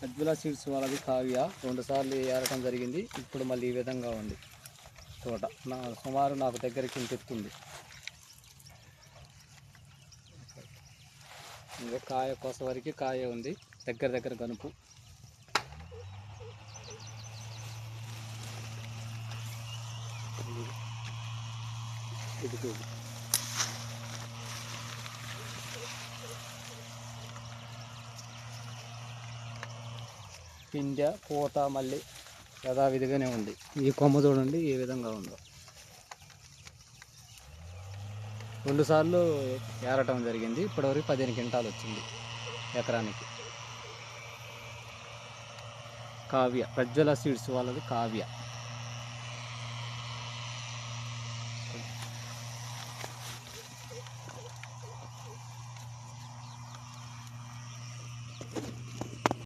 అజ్వల seeds వాళ్ళది కావ్య 2 సార్లు ఏరటం జరిగింది. ఇప్పుడు మళ్ళీ ఈ విధంగా ఉంది తోట. సుమారు నాకు దగ్గరికి ఇంత ఎత్తుంది. ఇంకా కాయ కోస వరకు కాయ ఉంది, దగ్గర గనుపు. ఇది పిందె పూత మళ్ళీ యథావిధిగానే ఉంది. ఈ కొమ్మ చూడండి ఏ విధంగా ఉందో. 2 సార్లు ఏరటం జరిగింది. ఇప్పటివరకు 15 క్వింటాలు వచ్చింది ఎకరానికి. కావ్య, ప్రజ్వల సీడ్స్ వాళ్ళది కావ్య.